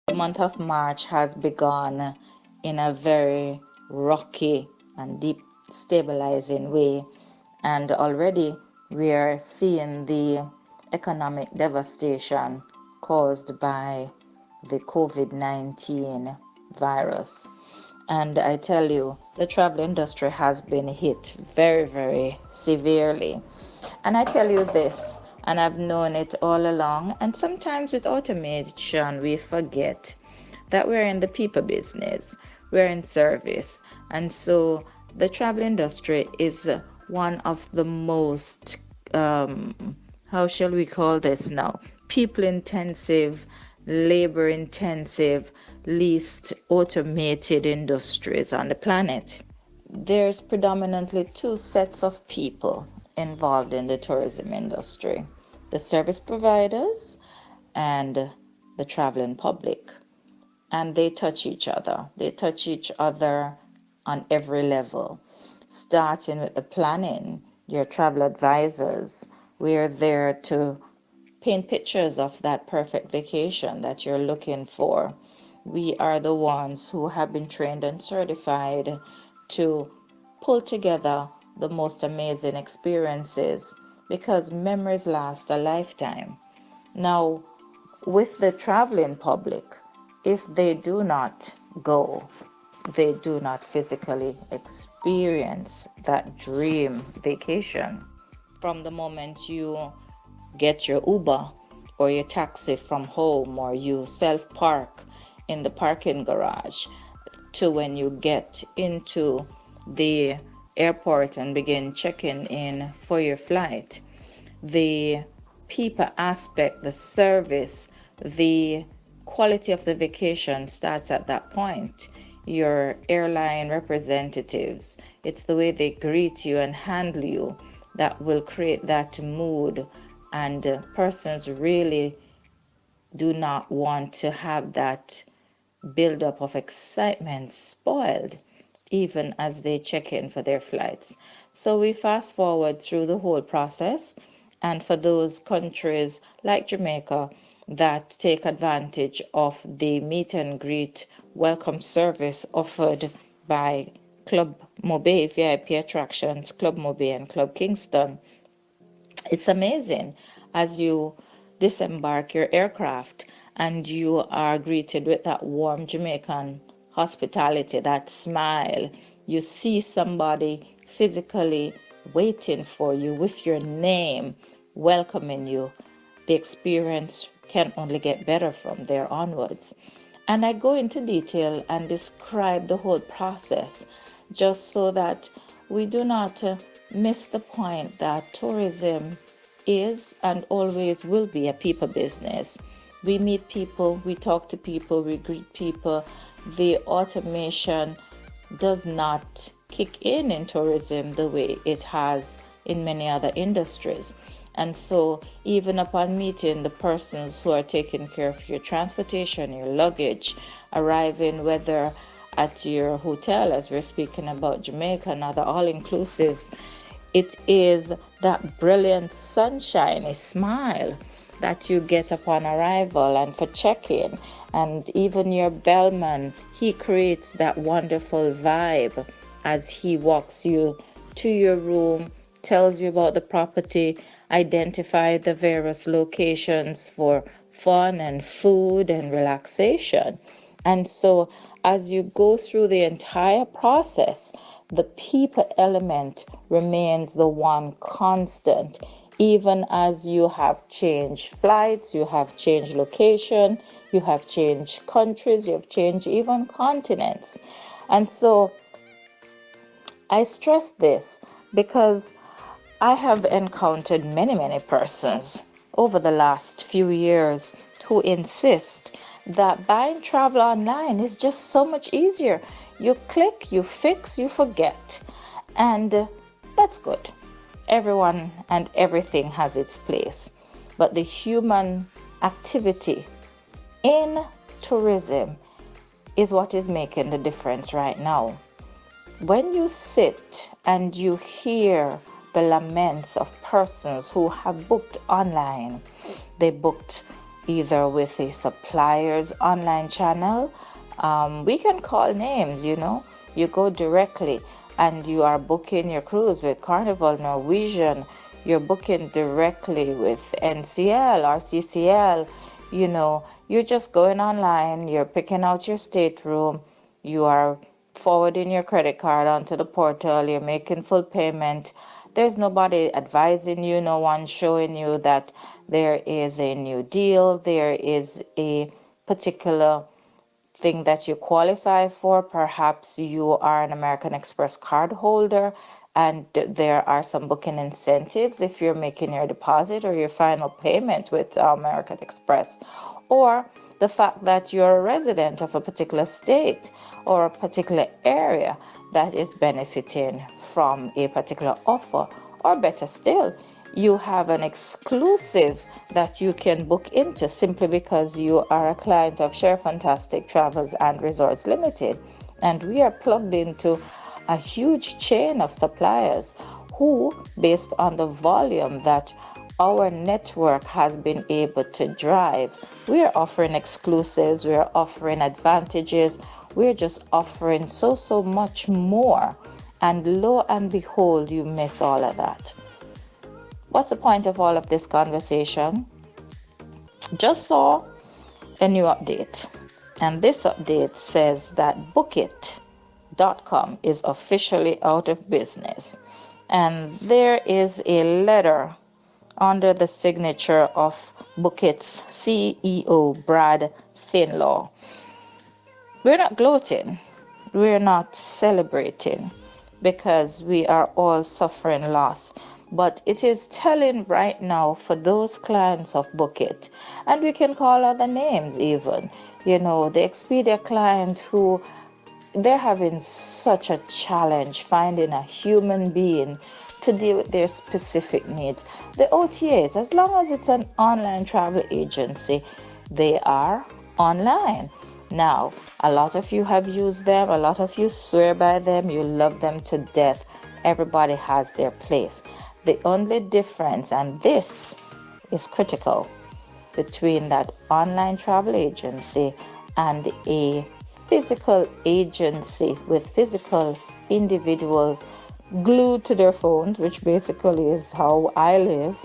The month of March has begun in a very rocky and deep stabilizing way, and already we are seeing the economic devastation caused by the COVID-19 virus. And I tell you, the travel industry has been hit very, very severely. And I tell you this, and I've known it all along, and sometimes with automation, we forget that we're in the people business, we're in service. And so the travel industry is one of the most, how shall we call this now? People intensive, labor intensive, least automated industries on the planet. There's predominantly two sets of people involved in the tourism industry: the service providers and the traveling public. And they touch each other. They touch each other on every level, starting with the planning. Your travel advisors, we're there to paint pictures of that perfect vacation that you're looking for. We are the ones who have been trained and certified to pull together the most amazing experiences, because memories last a lifetime. Now, with the traveling public, if they do not go, they do not physically experience that dream vacation. From the moment you get your Uber or your taxi from home, or you self park in the parking garage, to when you get into the airport and begin checking in for your flight, the people aspect, the service, the quality of the vacation starts at that point. Your airline representatives, it's the way they greet you and handle you that will create that mood. And persons really do not want to have that buildup of excitement spoiled, even as they check in for their flights. So we fast forward through the whole process. And for those countries like Jamaica that take advantage of the meet and greet welcome service offered by Club Mobe VIP Attractions, Club Mobe and Club Kingston, it's amazing as you disembark your aircraft and you are greeted with that warm Jamaican hospitality, that smile. You see somebody physically waiting for you with your name, welcoming you. The experience can only get better from there onwards. And I go into detail and describe the whole process just so that we do not miss the point that tourism is and always will be a people business. We meet people, we talk to people, we greet people. The automation does not kick in tourism the way it has in many other industries. And so, even upon meeting the persons who are taking care of your transportation, your luggage, arriving whether at your hotel, as we're speaking about Jamaica and other all inclusives, it is that brilliant sunshiny smile that you get upon arrival and for check-in. And even your bellman, he creates that wonderful vibe as he walks you to your room, tells you about the property, identify the various locations for fun and food and relaxation. And so as you go through the entire process, the people element remains the one constant. Even as you have changed flights, you have changed location, you have changed countries, you have changed even continents. And so I stress this because I have encountered many, many persons over the last few years who insist that buying travel online is just so much easier. You click, you fix, you forget. And that's good. Everyone and everything has its place. But the human activity in tourism is what is making the difference right now. When you sit and you hear the laments of persons who have booked online, they booked either with a supplier's online channel. We can call names, you go directly and you are booking your cruise with Carnival, Norwegian, you're booking directly with NCL or CCL. You're just going online, you're picking out your stateroom, you are forwarding your credit card onto the portal, you're making full payment. There's nobody advising you, no one showing you that there is a new deal, there is a particular thing that you qualify for. Perhaps you are an American Express card holder and there are some booking incentives if you're making your deposit or your final payment with American Express, or the fact that you're a resident of a particular state or a particular area that is benefiting from a particular offer, or better still, you have an exclusive that you can book into simply because you are a client of Share Fantastic Travels and Resorts Limited. And we are plugged into a huge chain of suppliers who, based on the volume that our network has been able to drive, we are offering exclusives, we are offering advantages, we're just offering so much more. And lo and behold, you miss all of that. What's the point of all of this conversation? Just saw a new update, and this update says that Bookit.com is officially out of business, and there is a letter under the signature of Bookit's CEO Brad Finlaw. We're not gloating, we're not celebrating, because we are all suffering loss. But it is telling right now for those clients of Bookit, and we can call other names even, the Expedia client who they're having such a challenge finding a human being to deal with their specific needs. The OTAs, as long as it's an online travel agency, they are online. Now, a lot of you have used them, a lot of you swear by them, you love them to death. Everybody has their place. The only difference, and this is critical, between that online travel agency and a physical agency with physical individuals glued to their phones, which basically is how I live,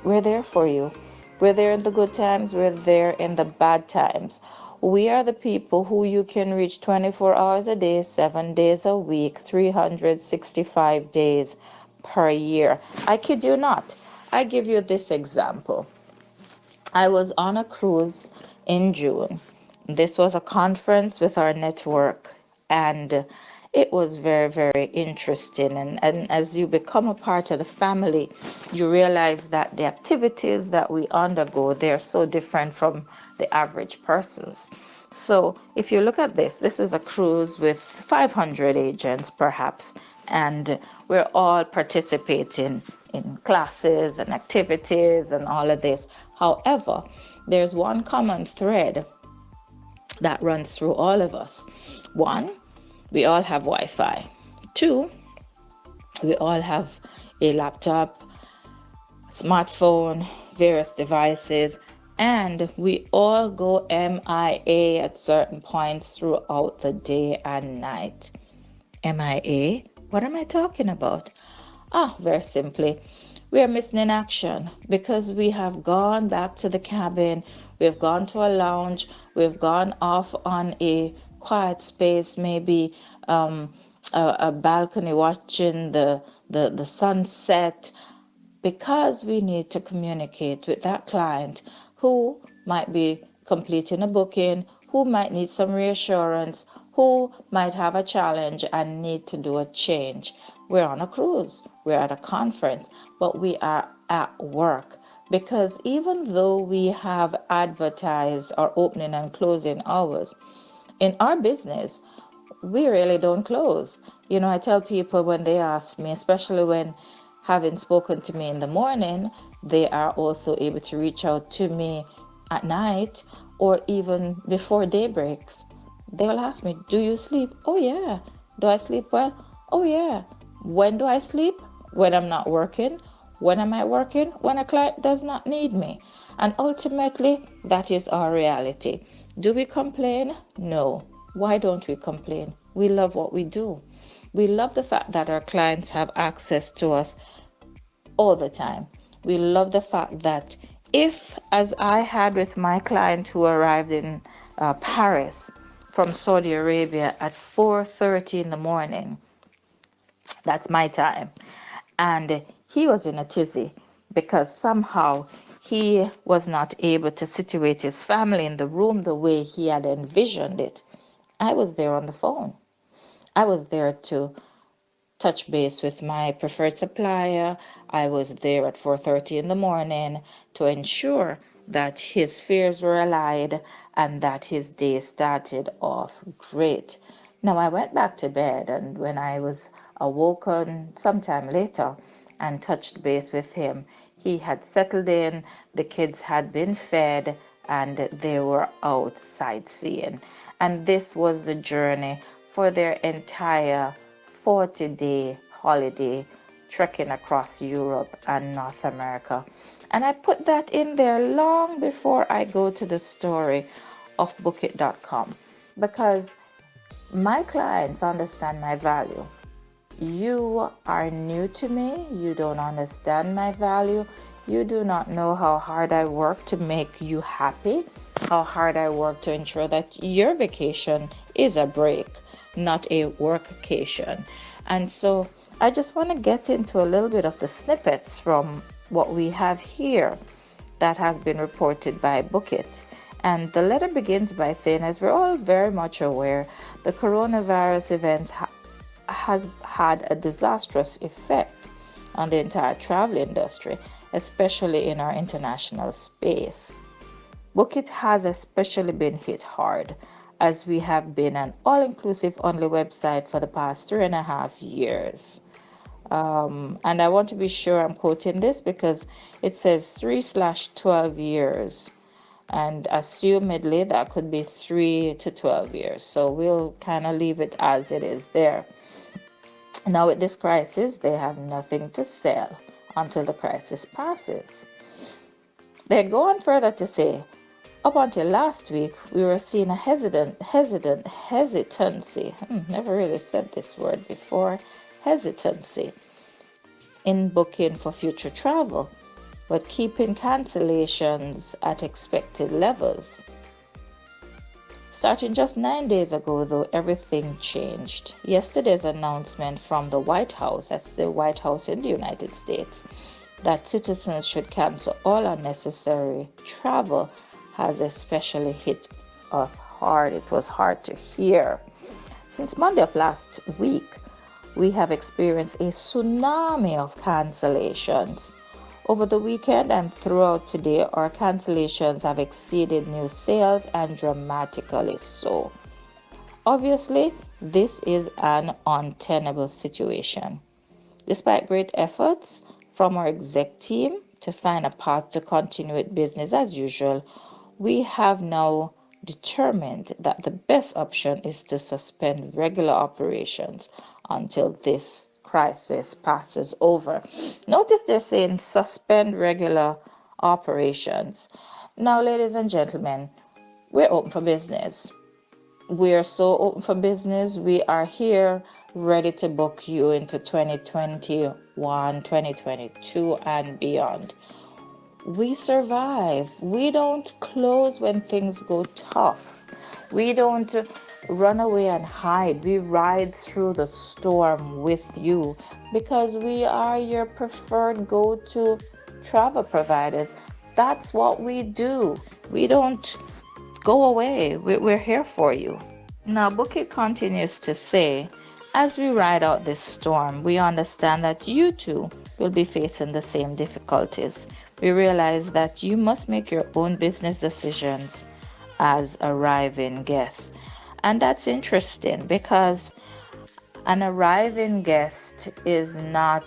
we're there for you. We're there in the good times, we're there in the bad times. We are the people who you can reach 24 hours a day, 7 days a week, 365 days per year. I kid you not. I give you this example. I was on a cruise in June. This was a conference with our network, and it was very, very interesting. And as you become a part of the family, you realize that the activities that we undergo, they're so different from the average person's. So if you look at this is a cruise with 500 agents perhaps, and we're all participating in classes and activities and all of this. However, there's one common thread that runs through all of us. One, we all have Wi-Fi. Two, we all have a laptop, smartphone, various devices, and we all go MIA at certain points throughout the day and night. MIA? What am I talking about? Very simply, we are missing in action because we have gone back to the cabin, we've gone to a lounge, we've gone off on a quiet space, maybe a balcony watching the sunset, because we need to communicate with that client who might be completing a booking, who might need some reassurance, who might have a challenge and need to do a change. We're on a cruise, we're at a conference, but we are at work, because even though we have advertised our opening and closing hours, in our business, we really don't close. I tell people when they ask me, especially when having spoken to me in the morning, they are also able to reach out to me at night or even before day breaks. They will ask me, do you sleep? Oh yeah. Do I sleep well? Oh yeah. When do I sleep? When I'm not working. When am I working? When a client does not need me. And ultimately, that is our reality. Do we complain? No. Why don't we complain? We love what we do. We love the fact that our clients have access to us all the time. We love the fact that if, as I had with my client who arrived in Paris from Saudi Arabia at 4:30 in the morning, that's my time, and he was in a tizzy because somehow he was not able to situate his family in the room the way he had envisioned it. I was there on the phone. I was there to touch base with my preferred supplier. I was there at 4:30 in the morning to ensure that his fears were allayed and that his day started off great. Now I went back to bed, and when I was awoken sometime later and touched base with him, he had settled in, the kids had been fed, and they were out sightseeing. And this was the journey for their entire 40-day holiday trekking across Europe and North America. And I put that in there long before I go to the story of bookit.com, because my clients understand my value. You are new to me. You don't understand my value. You do not know how hard I work to make you happy, how hard I work to ensure that your vacation is a break, not a workcation. And so I just want to get into a little bit of the snippets from what we have here that has been reported by Bookit. And the letter begins by saying, as we're all very much aware, the coronavirus events has had a disastrous effect on the entire travel industry, especially in our international space. Bookit has especially been hit hard, as we have been an all-inclusive only website for the past 3.5 years. And I want to be sure I'm quoting this because it says 3/12 years. And assumedly that could be 3 to 12 years. So we'll kind of leave it as it is there. Now, with this crisis, they have nothing to sell until the crisis passes. They go on further to say, up until last week, we were seeing a hesitancy. Never really said this word before. Hesitancy in booking for future travel, but keeping cancellations at expected levels. Starting just 9 days ago, though, everything changed. Yesterday's announcement from the White House, that's the White House in the United States, that citizens should cancel all unnecessary travel has especially hit us hard. It was hard to hear. Since Monday of last week, we have experienced a tsunami of cancellations. Over the weekend and throughout today, our cancellations have exceeded new sales, and dramatically so. Obviously, this is an untenable situation. Despite great efforts from our exec team to find a path to continue with business as usual, we have now determined that the best option is to suspend regular operations until this crisis passes over. Notice they're saying suspend regular operations. Now, ladies and gentlemen, we're open for business. We are so open for business. We are here ready to book you into 2021, 2022, and beyond. We survive. We don't close when things go tough. We don't run away and hide. We ride through the storm with you because we are your preferred go-to travel providers. That's what we do. We don't go away. We're here for you. Now, Bookit continues to say, as we ride out this storm, we understand that you too will be facing the same difficulties. We realize that you must make your own business decisions as arriving guests. And that's interesting because an arriving guest is not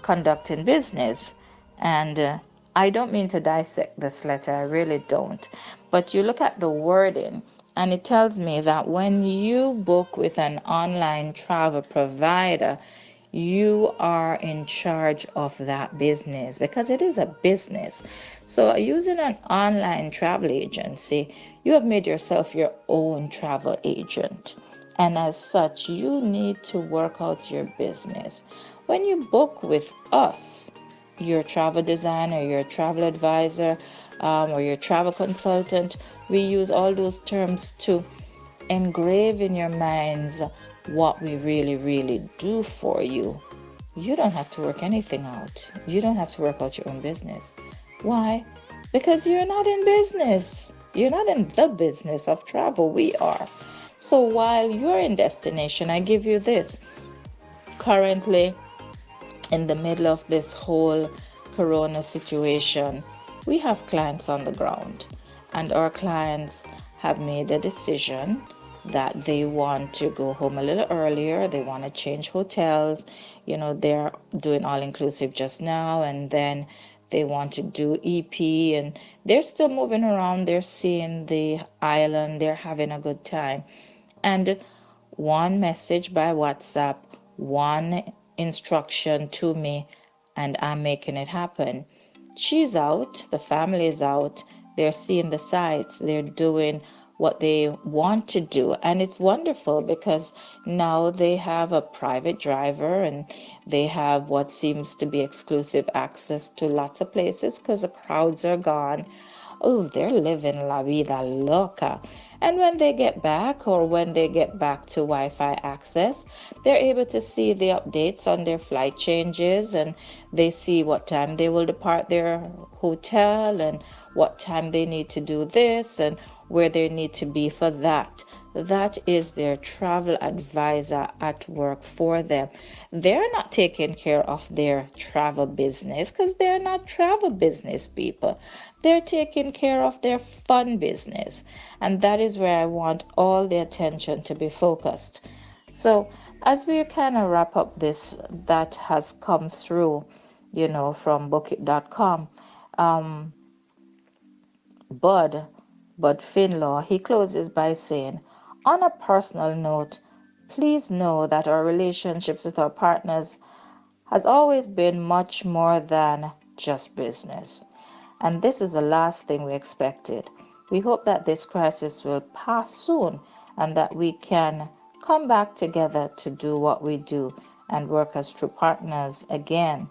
conducting business. And I don't mean to dissect this letter, I really don't. But you look at the wording, and it tells me that when you book with an online travel provider, You are in charge of that business because it is a business. So, using an online travel agency, you have made yourself your own travel agent. And as such, you need to work out your business. When you book with us, your travel designer, your travel advisor, or your travel consultant, we use all those terms to engrave in your minds what we really, really do for you. You don't have to work anything out. You don't have to work out your own business. Why? Because you're not in business. You're not in the business of travel. We are. So while you're in destination, I give you this. Currently, in the middle of this whole corona situation, we have clients on the ground, and our clients have made a decision that they want to go home a little earlier. They want to change hotels. They're doing all inclusive just now, and then they want to do EP, and they're still moving around. They're seeing the island. They're having a good time. And one message by WhatsApp, one instruction to me, and I'm making it happen. She's out, the family is out, they're seeing the sights, they're doing what they want to do. And it's wonderful because now they have a private driver and they have what seems to be exclusive access to lots of places because the crowds are gone. Oh, they're living la vida loca. And when they get back, or when they get back to Wi-Fi access, they're able to see the updates on their flight changes, and they see what time they will depart their hotel and what time they need to do this and where they need to be for that. That is their travel advisor at work for them. They're not taking care of their travel business because they're not travel business people. They're taking care of their fun business. And that is where I want all the attention to be focused. So, as we kind of wrap up this that has come through, from bookit.com, um, Bud, Bud Finlaw, he closes by saying, on a personal note, please know that our relationships with our partners has always been much more than just business. And this is the last thing we expected. We hope that this crisis will pass soon and that we can come back together to do what we do and work as true partners again.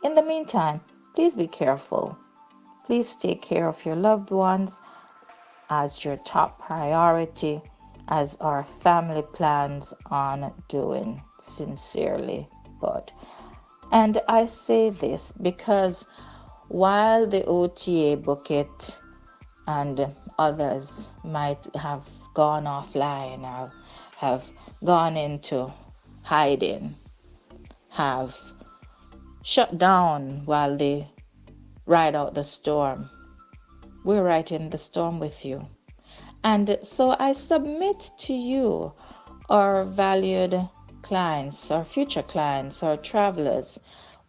In the meantime, please be careful. Please take care of your loved ones as your top priority, as our family plans on doing. Sincerely, Bud. And I say this because while the OTA bucket and others might have gone offline or have gone into hiding, have shut down while they ride out the storm, we're right in the storm with you. And so I submit to you, our valued clients, our future clients, our travelers,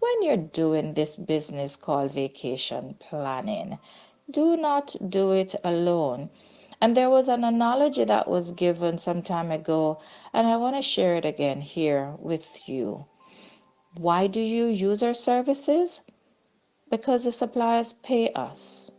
when you're doing this business called vacation planning, do not do it alone. And there was an analogy that was given some time ago, and I want to share it again here with you. Why do you use our services? Because the suppliers pay us.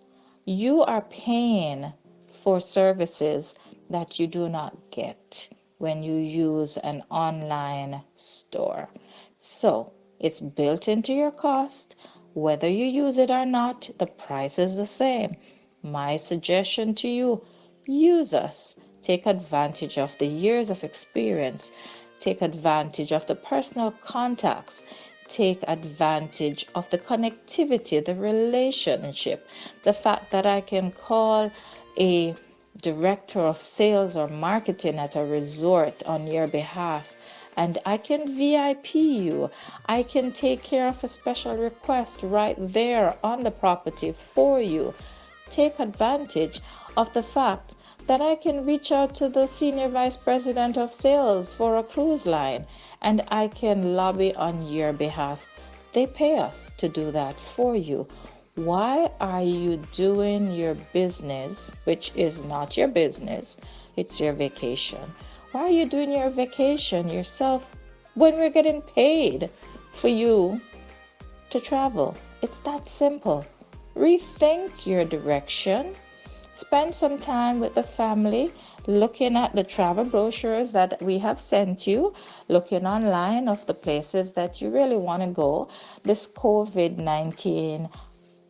You are paying for services that you do not get when you use an online store. So it's built into your cost. Whether you use it or not, the price is the same. My suggestion to you, use us. Take advantage of the years of experience. Take advantage of the personal contacts. Take advantage of the connectivity, the relationship, the fact that I can call a director of sales or marketing at a resort on your behalf and I can VIP you. I can take care of a special request right there on the property for you. Take advantage of the fact that I can reach out to the senior vice president of sales for a cruise line and I can lobby on your behalf. They pay us to do that for you. Why are you doing your business, which is not your business, it's your vacation? Why are you doing your vacation yourself when we're getting paid for you to travel? It's that simple. Rethink your direction. Spend some time with the family looking at the travel brochures that we have sent you, looking online of the places that you really want to go. This COVID-19,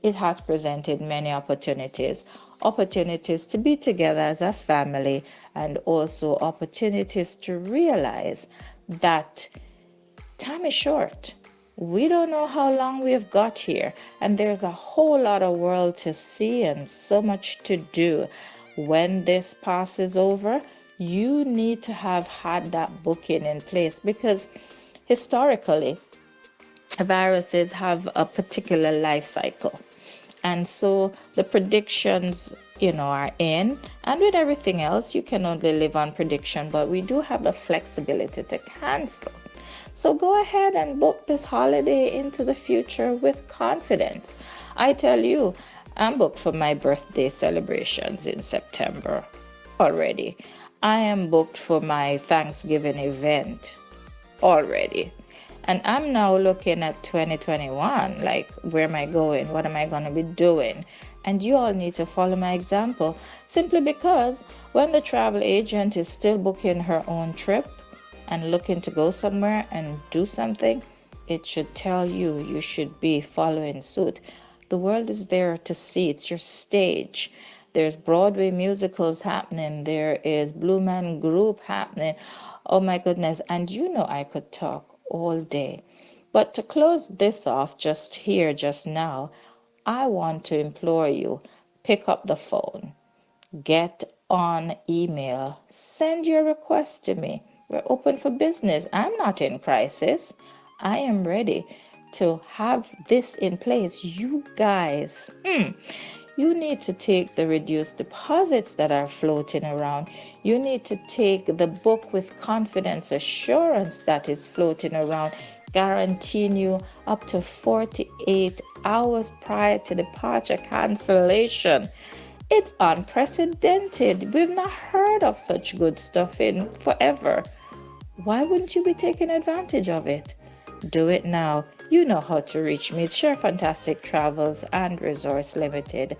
it has presented many opportunities to be together as a family, and also opportunities to realize that time is short. We don't know how long we've got here, and there's a whole lot of world to see and so much to do. When this passes over, you need to have had that booking in place, because historically, viruses have a particular life cycle. And so the predictions, are in. And with everything else, you can only live on prediction, but we do have the flexibility to cancel. So go ahead and book this holiday into the future with confidence. I tell you, I'm booked for my birthday celebrations in September already. I am booked for my Thanksgiving event already. And I'm now looking at 2021, like, where am I going? What am I going to be doing? And you all need to follow my example, simply because when the travel agent is still booking her own trip and looking to go somewhere and do something, it should tell you you should be following suit. The world is there to see. It's your stage. There's Broadway musicals happening. There is Blue Man Group happening. Oh my goodness. And I could talk all day. But to close this off just here, just now, I want to implore you, pick up the phone, get on email, send your request to me. We're open for business. I'm not in crisis. I am ready to have this in place. You guys, you need to take the reduced deposits that are floating around. You need to take the book with confidence assurance that is floating around, guaranteeing you up to 48 hours prior to departure cancellation. It's unprecedented. We've not heard of such good stuff in forever. Why wouldn't you be taking advantage of it? Do it now. You know how to reach me. It's Share Fantastic Travels and Resorts Limited,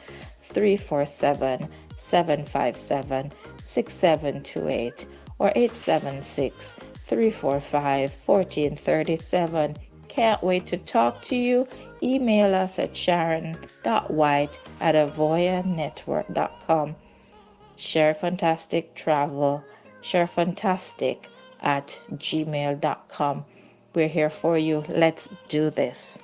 347-757-6728 or 876-345-1437. Can't wait to talk to you. Email us at sharon.white@avoyanetwork.com. Share Fantastic Travel, Share Fantastic at gmail.com. We're here for you. Let's do this.